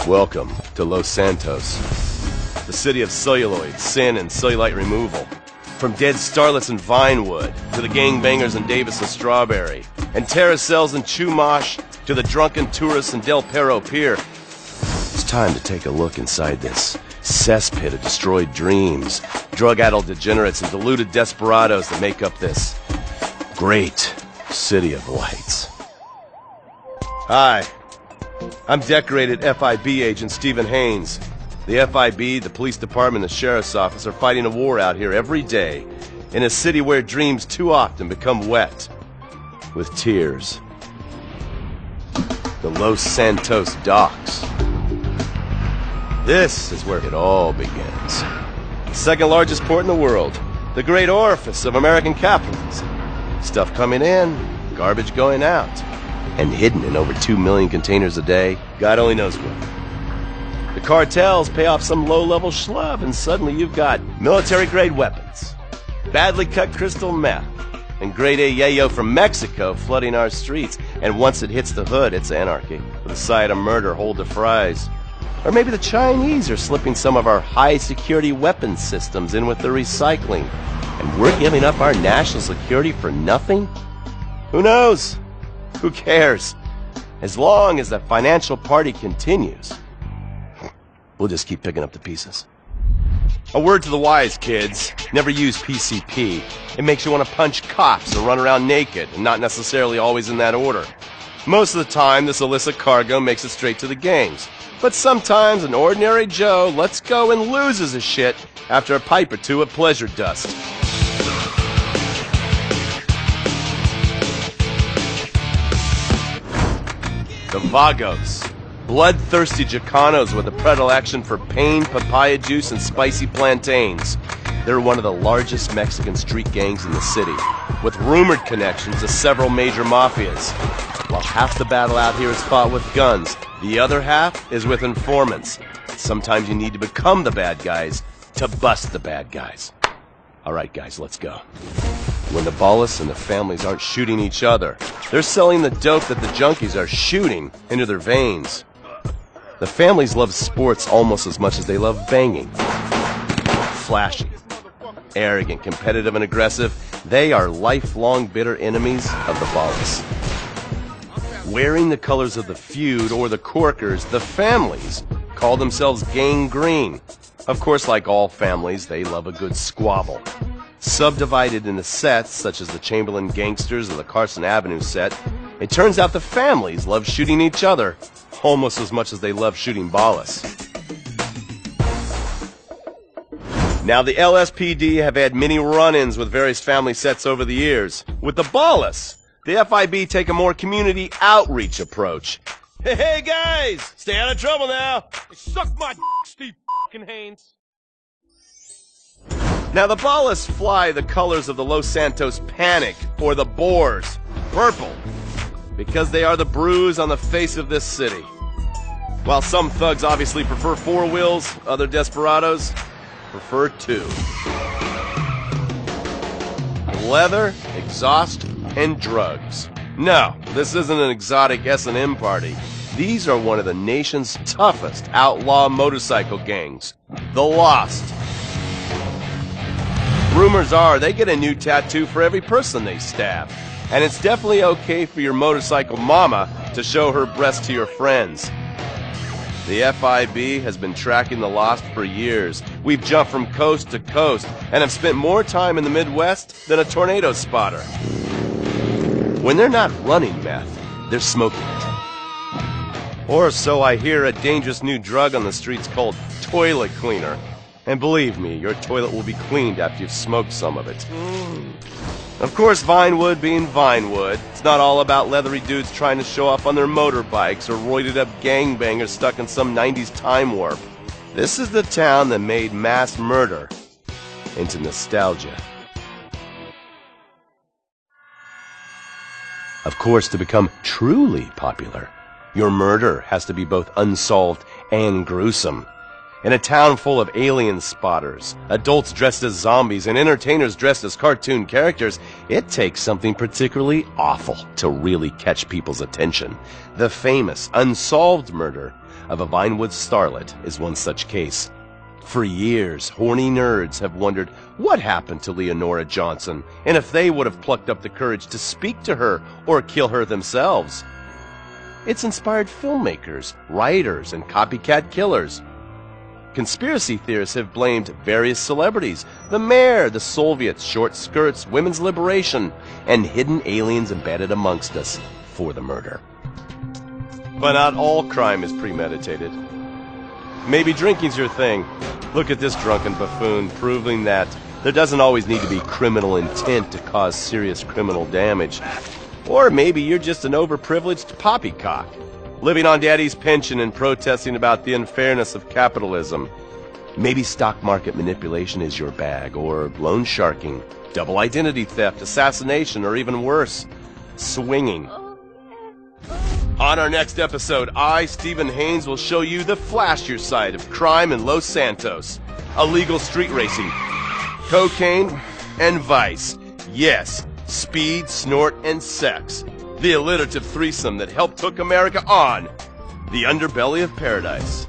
Welcome to Los Santos, the city of celluloid, sin, and cellulite removal. From dead starlets in Vinewood, to the gangbangers in Davis and Strawberry, and terracels in Chumash, to the drunken tourists in Del Perro Pier. It's time to take a look inside this cesspit of destroyed dreams, drug-addled degenerates, and deluded desperados that make up this great city of lights. Hi. I'm decorated FIB agent Stephen Haynes. The FIB, the police department, and the sheriff's office are fighting a war out here every day in a city where dreams too often become wet with tears. The Los Santos docks. This is where it all begins. The second largest port in the world, the great orifice of American capitalism. Stuff coming in, garbage going out. And hidden in over 2 million containers a day, God only knows where. The cartels pay off some low-level schlub, and suddenly you've got military-grade weapons, badly cut crystal meth, and grade A yayo from Mexico flooding our streets. And once it hits the hood, it's anarchy, with a side of murder hold to fries. Or maybe the Chinese are slipping some of our high-security weapons systems in with the recycling, and we're giving up our national security for nothing? Who knows? Who cares? As long as the financial party continues, we'll just keep picking up the pieces. A word to the wise, kids. Never use PCP. It makes you want to punch cops or run around naked, and not necessarily always in that order. Most of the time, this illicit cargo makes it straight to the gangs. But sometimes an ordinary Joe lets go and loses his shit after a pipe or two at Pleasure Dust. The Vagos, bloodthirsty Chicanos with a predilection for pain, papaya juice, and spicy plantains. They're one of the largest Mexican street gangs in the city, with rumored connections to several major mafias. While half the battle out here is fought with guns, the other half is with informants. Sometimes you need to become the bad guys to bust the bad guys. All right, guys, let's go. When the Ballas and the families aren't shooting each other, they're selling the dope that the junkies are shooting into their veins. The families love sports almost as much as they love banging. Flashy, arrogant, competitive, and aggressive, they are lifelong bitter enemies of the Ballas. Wearing the colors of the feud or the Corkers, the families call themselves Gang Green. Of course, like all families, they love a good squabble. Subdivided into sets, such as the Chamberlain Gangsters or the Carson Avenue set, it turns out the families love shooting each other almost as much as they love shooting Ballas. Now, the LSPD have had many run-ins with various family sets over the years. With the Ballas, the FIB take a more community outreach approach. Hey guys, stay out of trouble now. Suck my Steve Haynes. Now, the Ballas fly the colors of the Los Santos Panic, or the Boers, purple, because they are the bruise on the face of this city. While some thugs obviously prefer 4 wheels, other desperados prefer 2. Leather, exhaust, and drugs. No, this isn't an exotic S&M party. These are one of the nation's toughest outlaw motorcycle gangs, the Lost. Rumors are they get a new tattoo for every person they stab. And it's definitely okay for your motorcycle mama to show her breast to your friends. The FIB has been tracking the Lost for years. We've jumped from coast to coast and have spent more time in the Midwest than a tornado spotter. When they're not running meth, they're smoking it. Or so I hear, a dangerous new drug on the streets called toilet cleaner. And believe me, your toilet will be cleaned after you've smoked some of it. Of course, Vinewood being Vinewood, it's not all about leathery dudes trying to show off on their motorbikes or roided-up gangbangers stuck in some 90s time warp. This is the town that made mass murder into nostalgia. Of course, to become truly popular, your murder has to be both unsolved and gruesome. In a town full of alien spotters, adults dressed as zombies, and entertainers dressed as cartoon characters, it takes something particularly awful to really catch people's attention. The famous, unsolved murder of a Vinewood starlet is one such case. For years, horny nerds have wondered what happened to Leonora Johnson, and if they would have plucked up the courage to speak to her or kill her themselves. It's inspired filmmakers, writers, and copycat killers. Conspiracy theorists have blamed various celebrities, the mayor, the Soviets, short skirts, women's liberation, and hidden aliens embedded amongst us for the murder. But not all crime is premeditated. Maybe drinking's your thing. Look at this drunken buffoon, proving that there doesn't always need to be criminal intent to cause serious criminal damage. Or maybe you're just an overprivileged poppycock, living on daddy's pension and protesting about the unfairness of capitalism. Maybe stock market manipulation is your bag, or loan sharking, double identity theft, assassination, or even worse, swinging. On our next episode, I, Stephen Haynes, will show you the flashier side of crime in Los Santos, illegal street racing, cocaine, and vice. Yes, speed, snort, and sex. The alliterative threesome that helped hook America on the underbelly of paradise.